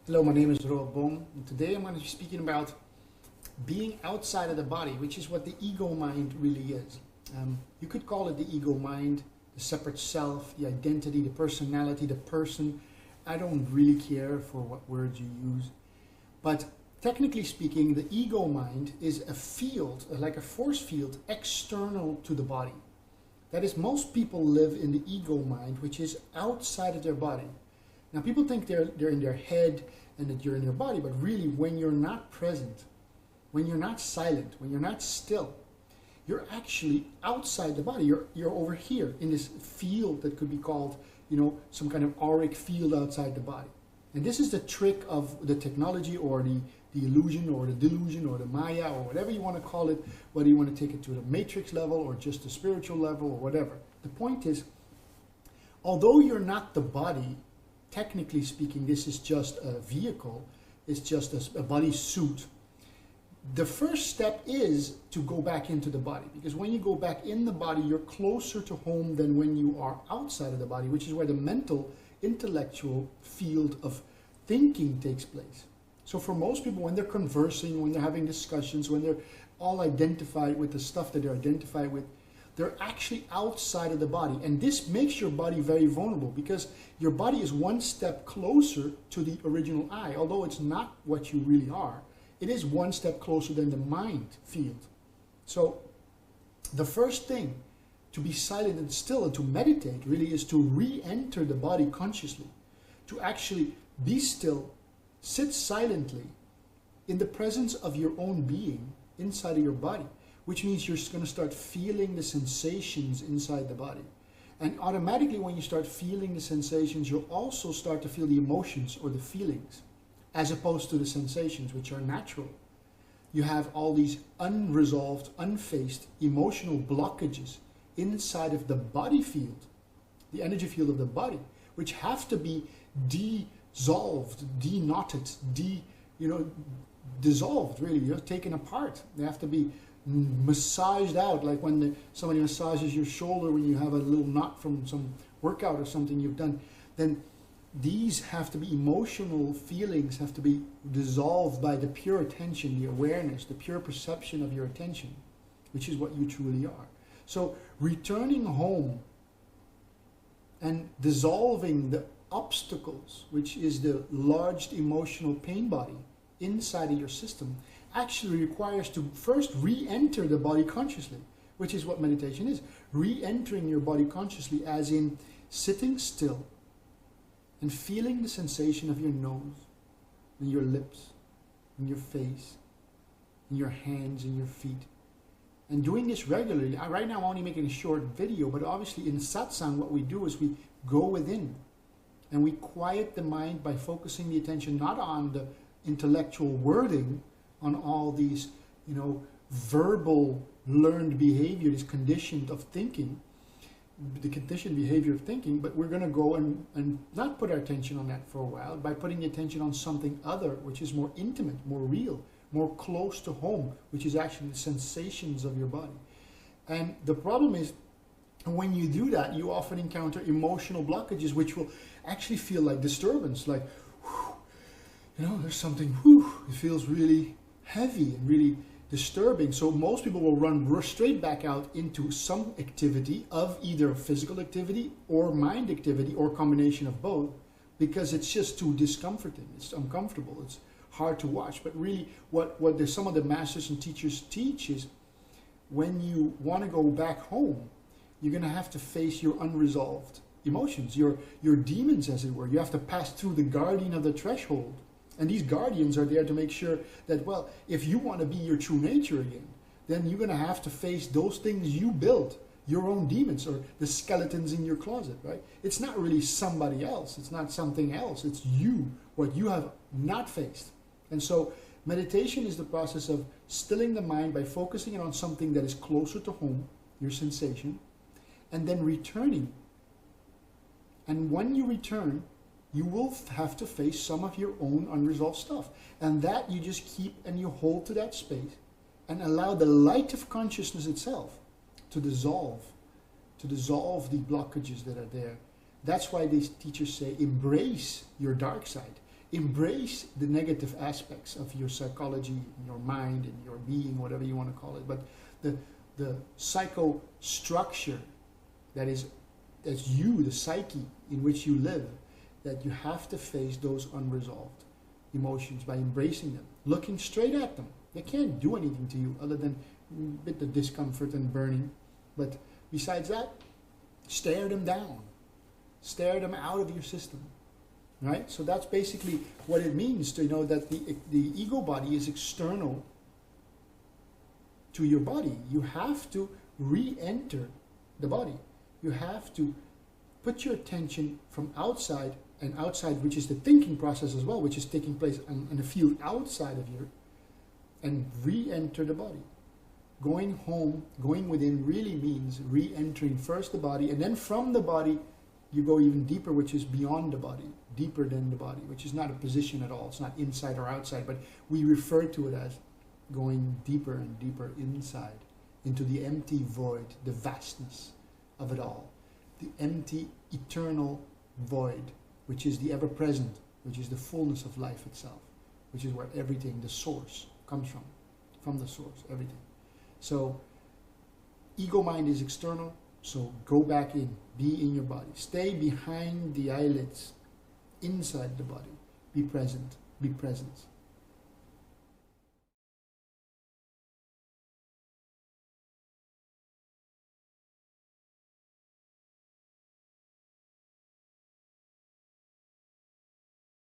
Hello, my name is Roald, and today I'm going to be speaking about being outside of the body, which is what the ego mind really is. You could call it the ego mind, the separate self, the identity, the personality, the person. I don't really care for what words you use. But technically speaking, the ego mind is a field, like a force field, external to the body. That is, most people live in the ego mind, which is outside of their body. Now, people think they're in their head and that you're in your body, but really, when you're not present, when you're not silent, when you're not still, you're actually outside the body. You're over here in this field that could be called, some kind of auric field outside the body. And this is the trick of the technology or the illusion or the delusion or the Maya or whatever you want to call it, whether you want to take it to the matrix level or just the spiritual level or whatever. The point is, although you're not the body, technically speaking, this is just a vehicle, it's just a body suit. The first step is to go back into the body, because when you go back in the body, you're closer to home than when you are outside of the body, which is where the mental, intellectual field of thinking takes place. So for most people, when they're conversing, when they're having discussions, when they're all identified with the stuff that they're identified with, they're actually outside of the body. And this makes your body very vulnerable, because your body is one step closer to the original I. Although it's not what you really are, it is one step closer than the mind field. So the first thing to be silent and still and to meditate really is to re-enter the body consciously, to actually be still, sit silently in the presence of your own being inside of your body, which means you're going to start feeling the sensations inside the body. And automatically when you start feeling the sensations, you'll also start to feel the emotions or the feelings, as opposed to the sensations, which are natural. You have all these unresolved, unfaced emotional blockages inside of the body field, the energy field of the body, which have to be dissolved, deknotted, dissolved, really. You're taken apart. They have to be massaged out, like when somebody massages your shoulder when you have a little knot from some workout or something you've done. Then these have to be emotional feelings, have to be dissolved by the pure attention, the awareness, the pure perception of your attention, which is what you truly are. So returning home and dissolving the obstacles, which is the large emotional pain body inside of your system, actually requires to first re-enter the body consciously, which is what meditation is. Re-entering your body consciously, as in sitting still and feeling the sensation of your nose and your lips and your face and your hands and your feet. And doing this regularly. Right now I'm only making a short video, but obviously in satsang what we do is we go within and we quiet the mind by focusing the attention not on the intellectual wording, on all these, verbal learned behavior, this conditioned of thinking, the conditioned behavior of thinking, but we're going to go and not put our attention on that for a while by putting the attention on something other, which is more intimate, more real, more close to home, which is actually the sensations of your body. And the problem is, when you do that, you often encounter emotional blockages, which will actually feel like disturbance, like, there's something, it feels really heavy and really disturbing. So most people will run straight back out into some activity of either physical activity or mind activity or combination of both, because it's just too discomforting. It's uncomfortable. It's hard to watch. But really what some of the masters and teachers teach is, when you want to go back home, you're going to have to face your unresolved emotions, your demons, as it were. You have to pass through the guardian of the threshold. And these guardians are there to make sure that, well, if you want to be your true nature again, then you're going to have to face those things you built, your own demons or the skeletons in your closet, right? It's not really somebody else. It's not something else. It's you, what you have not faced. And so meditation is the process of stilling the mind by focusing it on something that is closer to home, your sensation, and then returning. And when you return, you will have to face some of your own unresolved stuff. And that you just keep and you hold to that space and allow the light of consciousness itself to dissolve the blockages that are there. That's why these teachers say, embrace your dark side. embrace the negative aspects of your psychology, your mind, and your being, whatever you want to call it. But the psychostructure that is you, the psyche in which you live, that you have to face those unresolved emotions by embracing them, looking straight at them. They can't do anything to you other than a bit of discomfort and burning. But besides that, stare them down. Stare them out of your system. Right? So that's basically what it means to know that the ego body is external to your body. You have to re-enter the body. You have to put your attention from outside, and outside, which is the thinking process as well, which is taking place in a field outside of you, and re-enter the body. Going home, going within really means re-entering first the body, and then from the body you go even deeper, which is beyond the body, deeper than the body, which is not a position at all. It's not inside or outside, but we refer to it as going deeper and deeper inside, into the empty void, the vastness of it all. The empty, eternal void, which is the ever-present, which is the fullness of life itself, which is where everything, the source, comes from the source, everything. So, ego mind is external, so go back in, be in your body. Stay behind the eyelids, inside the body. Be present, be present.